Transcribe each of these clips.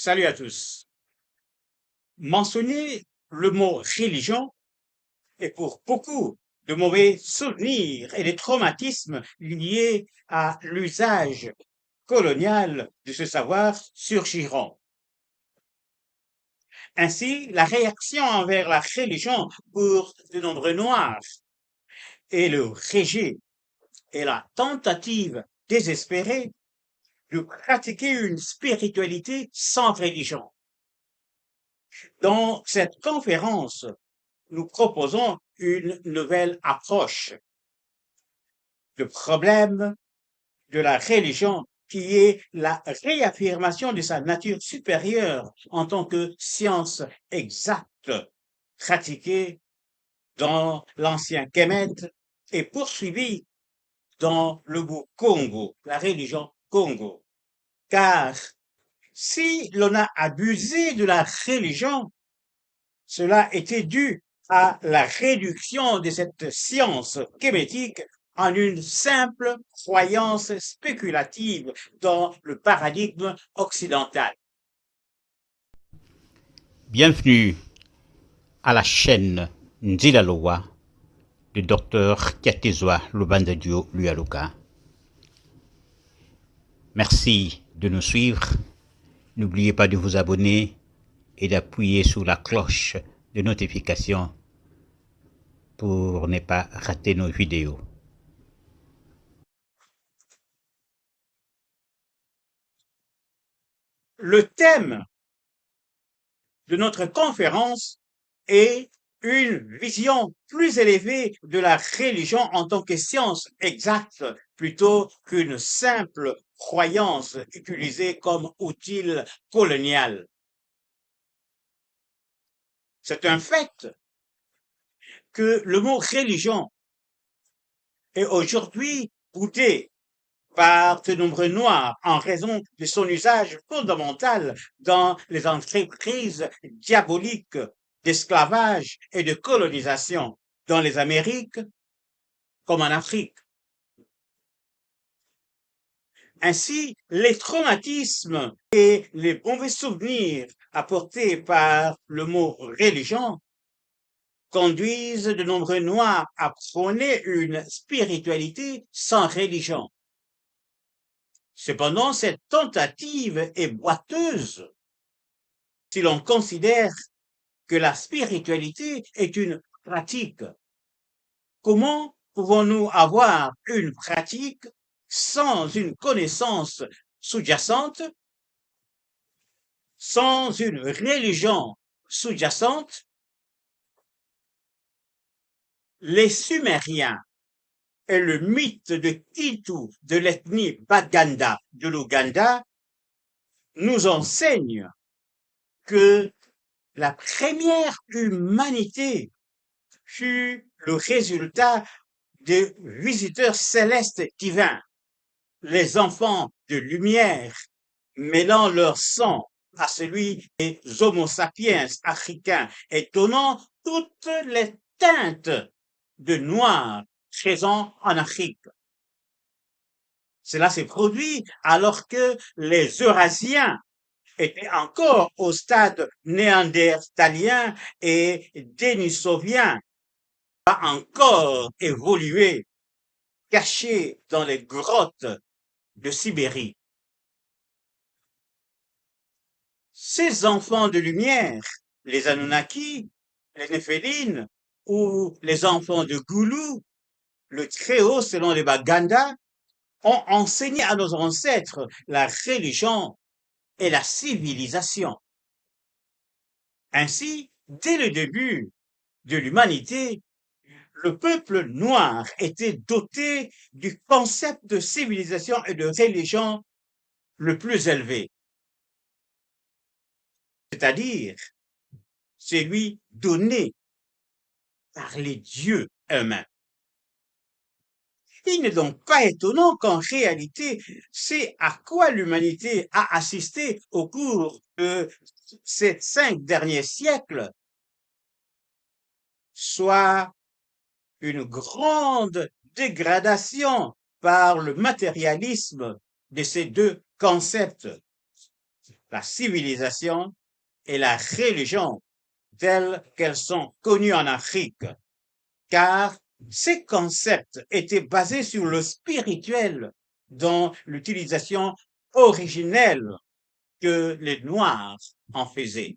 Salut à tous. Mentionner le mot religion est pour beaucoup de mauvais souvenirs et de traumatismes liés à l'usage colonial de ce savoir surgiront. Ainsi, la réaction envers la religion pour de nombreux Noirs et le rejet et la tentative désespérée de pratiquer une spiritualité sans religion. Dans cette conférence, nous proposons une nouvelle approche du problème de la religion qui est la réaffirmation de sa nature supérieure en tant que science exacte pratiquée dans l'ancien Kemet et poursuivie dans le bout Congo, la religion Congo. Car si l'on a abusé de la religion, cela était dû à la réduction de cette science kémétique en une simple croyance spéculative dans le paradigme occidental. Bienvenue à la chaîne Nzilalowa du Dr Kiatizwa Lubandadio Lualuka. Merci de nous suivre. N'oubliez pas de vous abonner et d'appuyer sur la cloche de notification pour ne pas rater nos vidéos. Le thème de notre conférence est une vision plus élevée de la religion en tant que science exacte plutôt qu'une simple croyance utilisée comme outil colonial. C'est un fait que le mot religion est aujourd'hui boudé par de nombreux Noirs en raison de son usage fondamental dans les entreprises diaboliques d'esclavage et de colonisation dans les Amériques comme en Afrique. Ainsi, les traumatismes et les mauvais souvenirs apportés par le mot religion conduisent de nombreux Noirs à prôner une spiritualité sans religion. Cependant, cette tentative est boiteuse si l'on considère que la spiritualité est une pratique. Comment pouvons-nous avoir une pratique sans une connaissance sous-jacente, sans une religion sous-jacente? Les Sumériens et le mythe de Kintu de l'ethnie Baganda de l'Ouganda nous enseignent que la première humanité fut le résultat de visiteurs célestes divins, les enfants de lumière, mêlant leur sang à celui des Homo sapiens africains et donnant toutes les teintes de noir présents en Afrique. Cela s'est produit alors que les Eurasiens étaient encore au stade néandertalien et dénisovien, pas encore évolué, cachés dans les grottes de Sibérie. Ces enfants de lumière, les Anunnaki, les Néphélines ou les enfants de Goulou, le Très-Haut selon les Baganda, ont enseigné à nos ancêtres la religion et la civilisation. Ainsi, dès le début de l'humanité, le peuple noir était doté du concept de civilisation et de religion le plus élevé, c'est-à-dire celui donné par les dieux eux-mêmes. Il n'est donc pas étonnant qu'en réalité, c'est à quoi l'humanité a assisté au cours de ces 5 derniers siècles, soit une grande dégradation par le matérialisme de ces deux concepts, la civilisation et la religion telles qu'elles sont connues en Afrique, car ces concepts étaient basés sur le spirituel dans l'utilisation originelle que les Noirs en faisaient.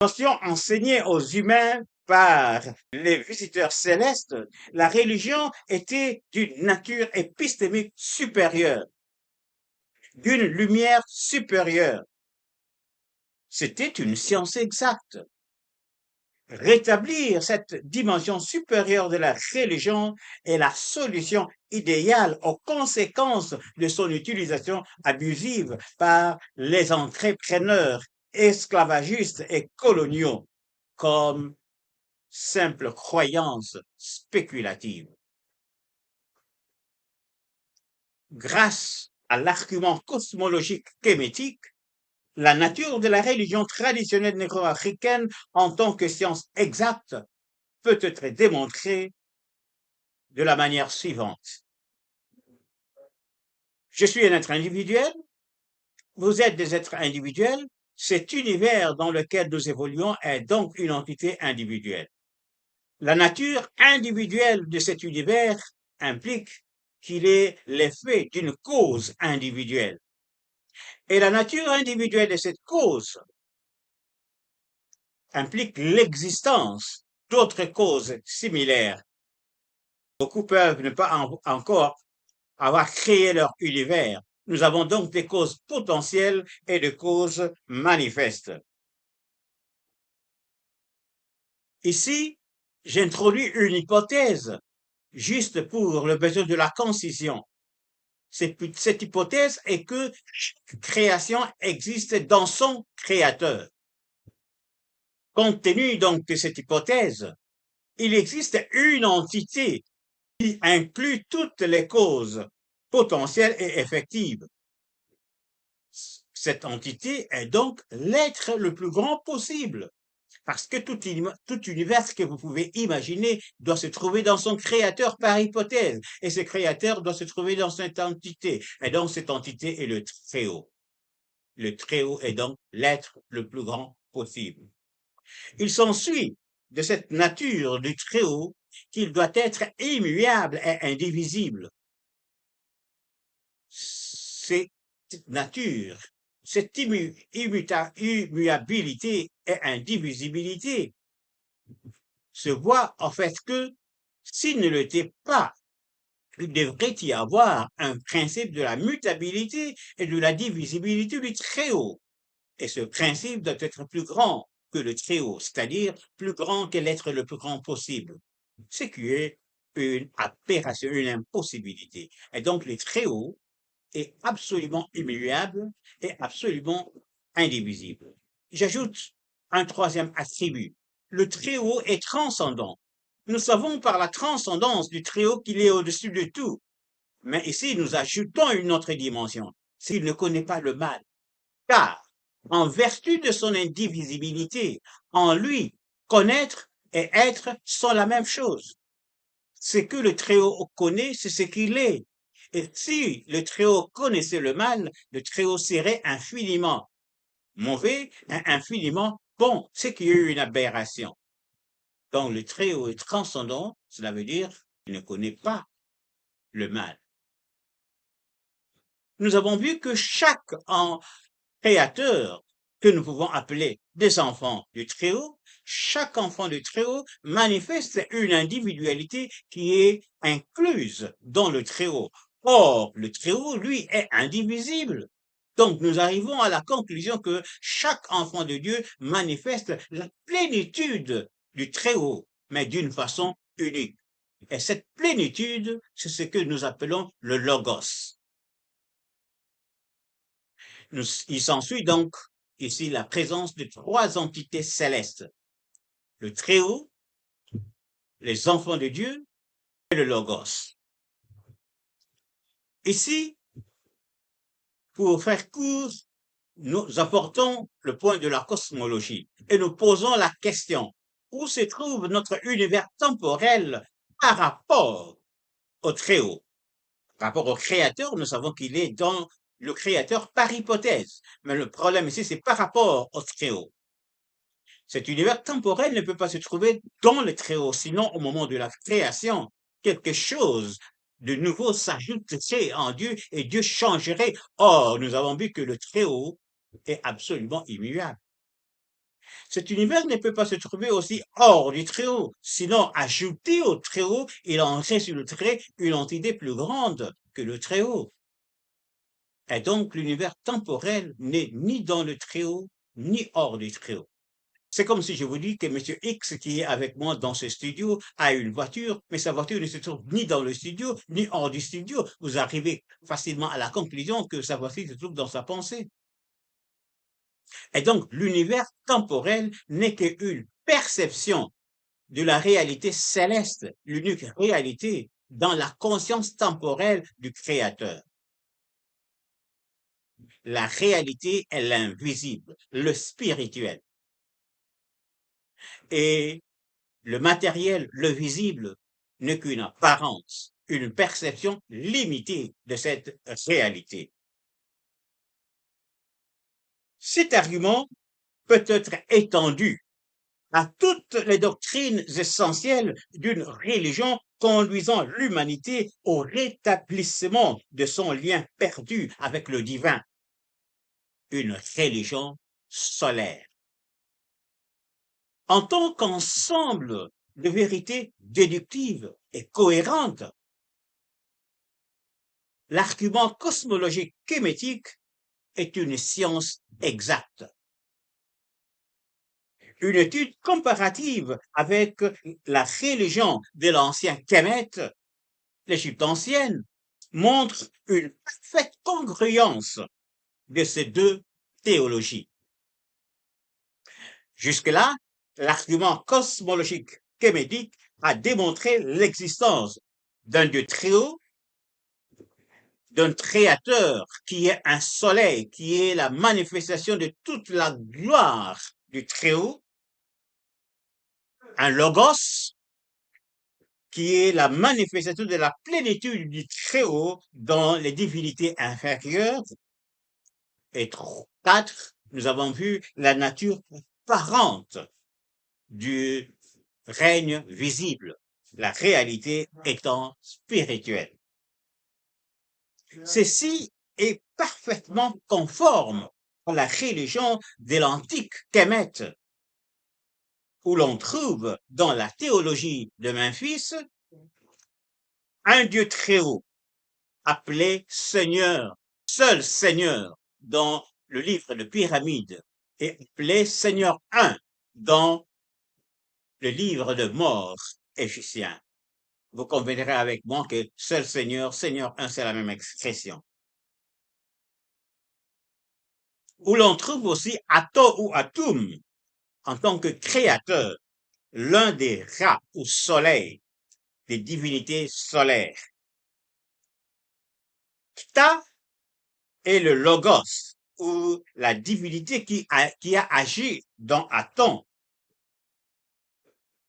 Notion enseignée aux humains par les visiteurs célestes, la religion était d'une nature épistémique supérieure, d'une lumière supérieure. C'était une science exacte. Rétablir cette dimension supérieure de la religion est la solution idéale aux conséquences de son utilisation abusive par les entrepreneurs esclavagistes et coloniaux comme simple croyance spéculative. Grâce à l'argument cosmologique kémétique, la nature de la religion traditionnelle négro-africaine en tant que science exacte peut être démontrée de la manière suivante. Je suis un être individuel, vous êtes des êtres individuels, cet univers dans lequel nous évoluons est donc une entité individuelle. La nature individuelle de cet univers implique qu'il est l'effet d'une cause individuelle. Et la nature individuelle de cette cause implique l'existence d'autres causes similaires. Beaucoup peuvent ne pas encore avoir créé leur univers. Nous avons donc des causes potentielles et des causes manifestes. Ici, j'introduis une hypothèse, juste pour le besoin de la concision. Cette hypothèse est que chaque création existe dans son créateur. Compte tenu donc de cette hypothèse, il existe une entité qui inclut toutes les causes potentielles et effectives. Cette entité est donc l'être le plus grand possible, parce que tout univers que vous pouvez imaginer doit se trouver dans son créateur par hypothèse, et ce créateur doit se trouver dans cette entité, et donc cette entité est le Très-Haut. Le Très-Haut est donc l'être le plus grand possible. Il s'ensuit de cette nature du Très-Haut qu'il doit être immuable et indivisible. Cette nature, cette immuabilité et indivisibilité se voit en fait que s'il ne l'était pas, il devrait y avoir un principe de la mutabilité et de la divisibilité du Très-Haut. Et ce principe doit être plus grand que le Très-Haut, c'est-à-dire plus grand que l'être le plus grand possible, ce qui est une aberration, une impossibilité. Et donc le Très-Haut est absolument immuable et absolument indivisible. J'ajoute un troisième attribut. Le Très-Haut est transcendant. Nous savons par la transcendance du Très-Haut qu'il est au-dessus de tout. Mais ici, nous ajoutons une autre dimension. S'il ne connaît pas le mal. Car, en vertu de son indivisibilité, en lui, connaître et être sont la même chose. Ce que le Très-Haut connaît, c'est ce qu'il est. Et si le Très-Haut connaissait le mal, le Très-Haut serait infiniment mauvais et infiniment bon, ce qui est une aberration. Donc le Très-Haut est transcendant, cela veut dire qu'il ne connaît pas le mal. Nous avons vu que chaque créateur que nous pouvons appeler des enfants du Très-Haut, chaque enfant du Très-Haut manifeste une individualité qui est incluse dans le Très-Haut. Or, le Très-Haut, lui, est indivisible. Donc, nous arrivons à la conclusion que chaque enfant de Dieu manifeste la plénitude du Très-Haut, mais d'une façon unique. Et cette plénitude, c'est ce que nous appelons le Logos. Il s'ensuit donc ici la présence de trois entités célestes. Le Très-Haut, les enfants de Dieu et le Logos. Ici, pour faire court, nous apportons le point de la cosmologie et nous posons la question: où se trouve notre univers temporel par rapport au Très-Haut? Par rapport au Créateur, nous savons qu'il est dans le Créateur par hypothèse. Mais le problème ici, c'est par rapport au Très-Haut. Cet univers temporel ne peut pas se trouver dans le Très-Haut, sinon au moment de la création, quelque chose de nouveau s'ajouterait en Dieu et Dieu changerait. Or, nous avons vu que le Très-Haut est absolument immuable. Cet univers ne peut pas se trouver aussi hors du Très-Haut, sinon ajouté au Très-Haut, il en résulterait une entité plus grande que le Très-Haut. Et donc, l'univers temporel n'est ni dans le Très-Haut, ni hors du Très-Haut. C'est comme si je vous dis que monsieur X, qui est avec moi dans ce studio, a une voiture, mais sa voiture ne se trouve ni dans le studio, ni hors du studio. Vous arrivez facilement à la conclusion que sa voiture se trouve dans sa pensée. Et donc, l'univers temporel n'est qu'une perception de la réalité céleste, l'unique réalité dans la conscience temporelle du Créateur. La réalité est l'invisible, le spirituel. Et le matériel, le visible, n'est qu'une apparence, une perception limitée de cette réalité. Cet argument peut être étendu à toutes les doctrines essentielles d'une religion conduisant l'humanité au rétablissement de son lien perdu avec le divin, une religion solaire. En tant qu'ensemble de vérités déductives et cohérentes, l'argument cosmologique kémétique est une science exacte. Une étude comparative avec la religion de l'ancien Kemet, l'Égypte ancienne, montre une parfaite congruence de ces deux théologies. Jusque-là, l'argument cosmologique kémétique a démontré l'existence d'un Dieu très haut, d'un créateur qui est un soleil, qui est la manifestation de toute la gloire du Très-Haut, un logos qui est la manifestation de la plénitude du Très-Haut dans les divinités inférieures. Et 4, nous avons vu la nature apparente du règne visible, la réalité étant spirituelle. Ceci est parfaitement conforme à la religion de l'antique Kemet, où l'on trouve dans la théologie de Memphis un Dieu très haut, appelé Seigneur, seul Seigneur dans le livre de Pyramide, et appelé Seigneur un dans le livre de Mort égyptien. Vous conviendrez avec moi que seul Seigneur, Seigneur un, c'est la même expression. Où l'on trouve aussi Ato ou Atum en tant que créateur, l'un des rats ou soleil, des divinités solaires. Kta est le logos ou la divinité qui a agi dans Aton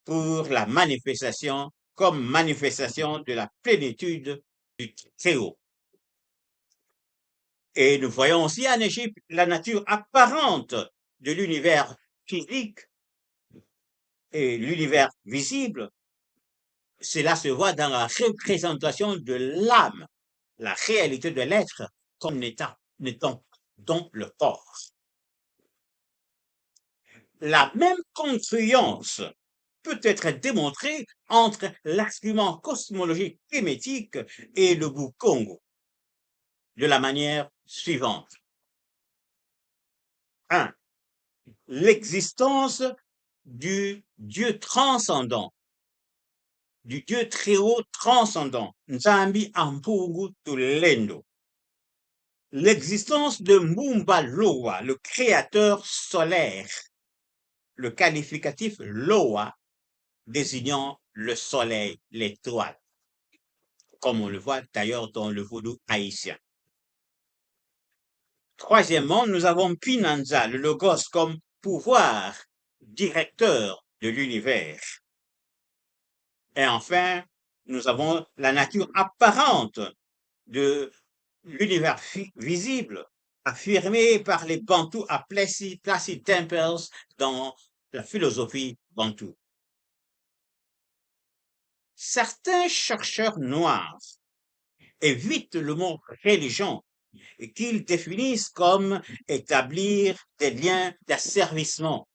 pour la manifestation comme manifestation de la plénitude du Très-Haut. Et nous voyons aussi en Égypte la nature apparente de l'univers physique et l'univers visible. Cela se voit dans la représentation de l'âme, la réalité de l'être comme n'étant dans le corps. La même congruence peut être démontrée entre l'argument cosmologique kémétique et le Bukongo de la manière suivante. 1. L'existence du Dieu transcendant, du Dieu très haut transcendant, Nzambi Ampungu Tulendo. L'existence de Mumba Loa, le créateur solaire, le qualificatif Loa désignant le soleil, l'étoile, comme on le voit d'ailleurs dans le vaudou haïtien. Troisièmement, nous avons Pinanza, le logos, comme pouvoir directeur de l'univers. Et enfin, nous avons la nature apparente de l'univers visible affirmé par les Bantous à Placid Temples dans la philosophie bantoue. Certains chercheurs noirs évitent le mot religion et qu'ils définissent comme établir des liens d'asservissement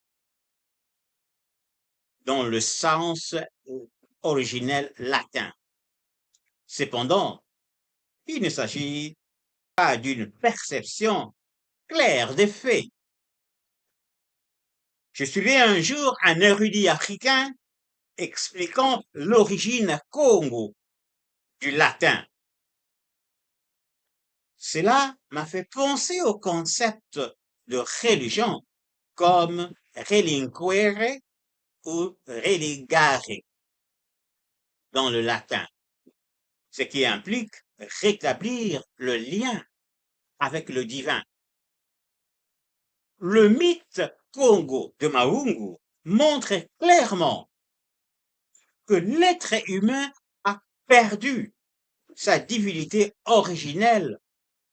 dans le sens originel latin. Cependant, il ne s'agit pas d'une perception claire des faits. Je suivais un jour un érudit africain expliquant l'origine Congo du latin. Cela m'a fait penser au concept de religion comme relinquere ou religare dans le latin, ce qui implique rétablir le lien avec le divin. Le mythe Congo de Mahungu montre clairement que l'être humain a perdu sa divinité originelle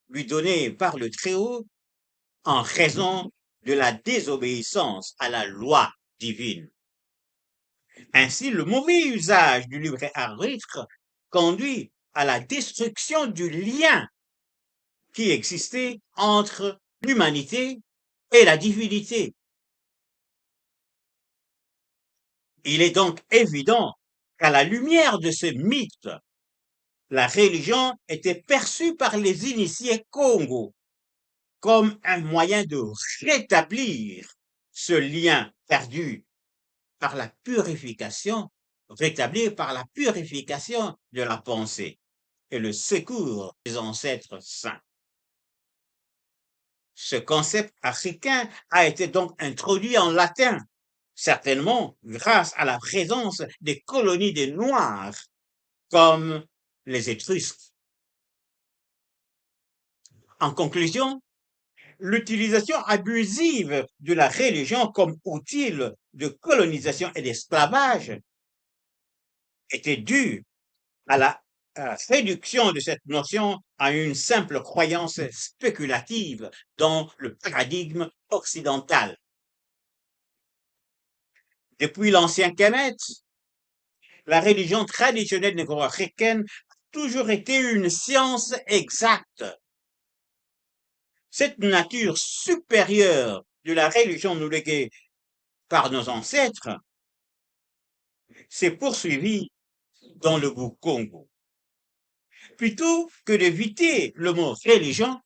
lui donnée par le Très-Haut en raison de la désobéissance à la loi divine. Ainsi, le mauvais usage du libre arbitre conduit à la destruction du lien qui existait entre l'humanité et la divinité. Il est donc évident qu'à la lumière de ce mythe, la religion était perçue par les initiés Congo comme un moyen de rétablir ce lien perdu par la purification, rétabli par la purification de la pensée et le secours des ancêtres saints. Ce concept africain a été donc introduit en latin, certainement grâce à la présence des colonies des Noirs, comme les Étrusques. En conclusion, l'utilisation abusive de la religion comme outil de colonisation et d'esclavage était due à la réduction de cette notion à une simple croyance spéculative dans le paradigme occidental. Depuis l'ancien Kemet, la religion traditionnelle négro-africaine a toujours été une science exacte. Cette nature supérieure de la religion nous léguée par nos ancêtres s'est poursuivie dans le Congo. Plutôt que d'éviter le mot religion,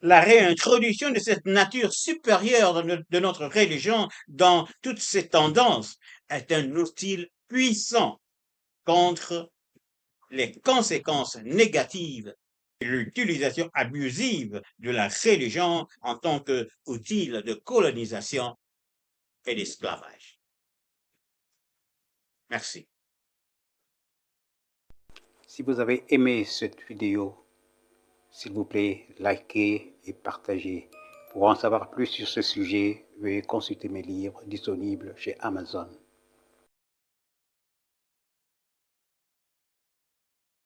la réintroduction de cette nature supérieure de notre religion dans toutes ses tendances est un outil puissant contre les conséquences négatives de l'utilisation abusive de la religion en tant qu'outil de colonisation et d'esclavage. Merci. Si vous avez aimé cette vidéo, s'il vous plaît, likez et partagez. Pour en savoir plus sur ce sujet, veuillez consulter mes livres disponibles chez Amazon.